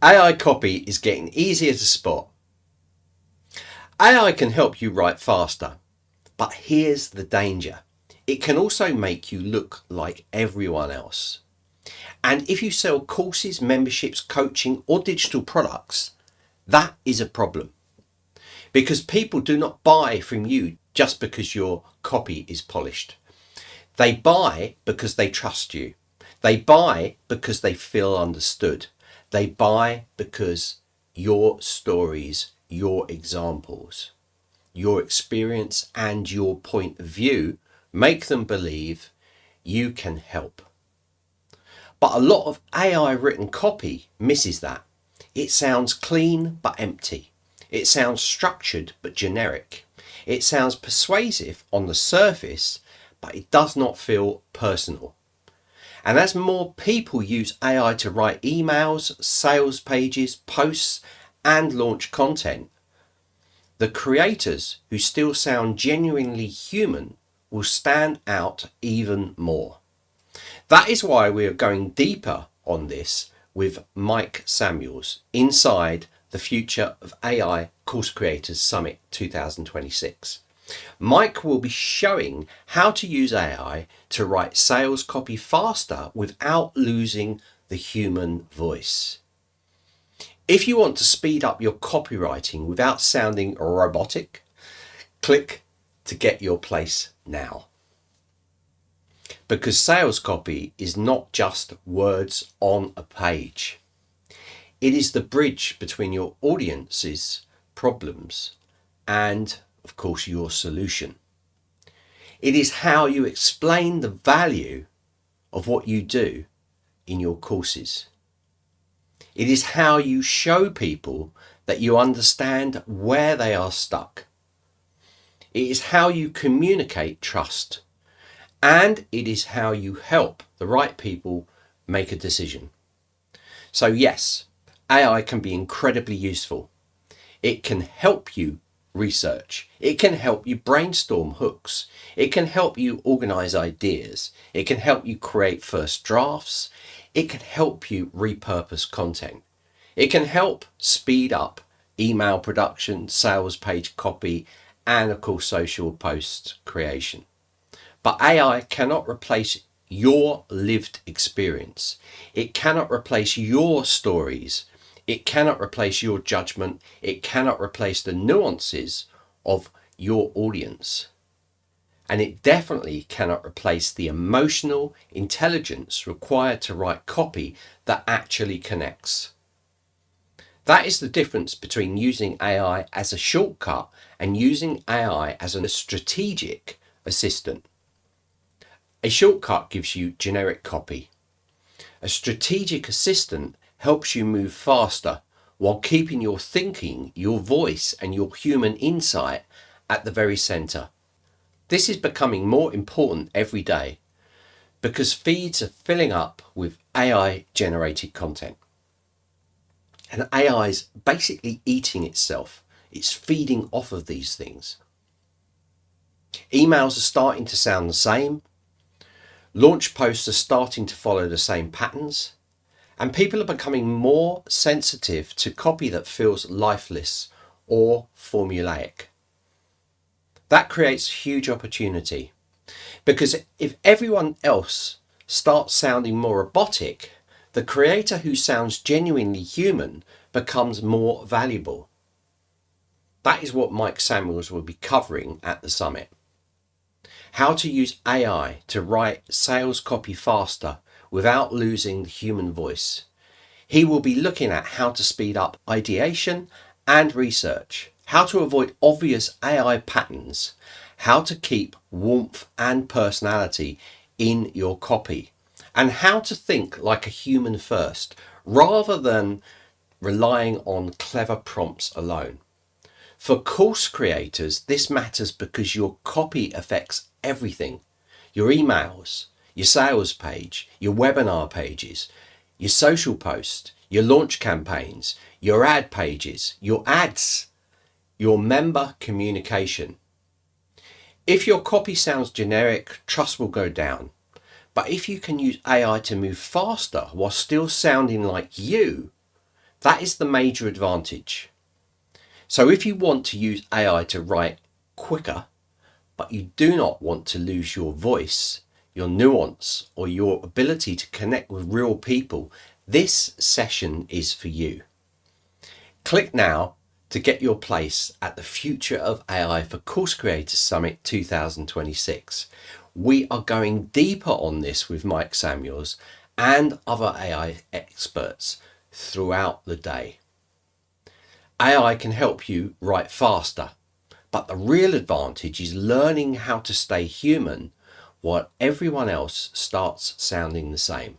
AI copy is getting easier to spot. AI can help you write faster, but here's the danger. It can also make you look like everyone else. And if you sell courses, memberships, coaching, or digital products, that is a problem. Because people do not buy from you just because your copy is polished. They buy because they trust you. They buy because they feel understood. They buy because your stories, your examples, your experience, and your point of view make them believe you can help. But a lot of AI written copy misses that. It sounds clean but empty. It sounds structured but generic. It sounds persuasive on the surface, but it does not feel personal. And as more people use AI to write emails, sales pages, posts, and launch content, the creators who still sound genuinely human will stand out even more. That is why we are going deeper on this with Mike Samuels inside the Future of AI Course Creators Summit 2026. Mike will be showing how to use AI to write sales copy faster without losing the human voice. If you want to speed up your copywriting without sounding robotic, click to get your place now. Because sales copy is not just words on a page. It is the bridge between your audience's problems and, of course, your solution. It is how you explain the value of what you do in your courses. It is how you show people that you understand where they are stuck. It is how you communicate trust. And it is how you help the right people make a decision. So yes, AI can be incredibly useful. It can help you research. It can help you brainstorm hooks. It can help you organize ideas. It can help you create first drafts. It can help you repurpose content. It can help speed up email production, sales page copy, and of course social post creation. But AI cannot replace your lived experience. It cannot replace your stories. It cannot replace your judgment. It cannot replace the nuances of your audience. And it definitely cannot replace the emotional intelligence required to write copy that actually connects. That is the difference between using AI as a shortcut and using AI as a strategic assistant. A shortcut gives you generic copy. A strategic assistant helps you move faster while keeping your thinking, your voice, and your human insight at the very center. This is becoming more important every day because feeds are filling up with AI generated content. And AI is basically eating itself. It's feeding off of these things. Emails are starting to sound the same. Launch posts are starting to follow the same patterns, and people are becoming more sensitive to copy that feels lifeless or formulaic. That creates huge opportunity because if everyone else starts sounding more robotic, the creator who sounds genuinely human becomes more valuable. That is what Mike Samuels will be covering at the summit. How to use AI to write sales copy faster without losing the human voice. He will be looking at how to speed up ideation and research, how to avoid obvious AI patterns, how to keep warmth and personality in your copy, and how to think like a human first rather than relying on clever prompts alone. For course creators, this matters because your copy affects everything. Your emails, your sales page, your webinar pages, your social posts, your launch campaigns, your ad pages, your ads, your member communication. If your copy sounds generic, trust will go down. But if you can use AI to move faster while still sounding like you, That is the major advantage. So if you want to use AI to write quicker, but you do not want to lose your voice, your nuance, or your ability to connect with real people, this session is for you. Click now to get your place at the Future of AI for Course Creators Summit 2026. We are going deeper on this with Mike Samuels and other AI experts throughout the day. AI can help you write faster, but the real advantage is learning how to stay human while everyone else starts sounding the same.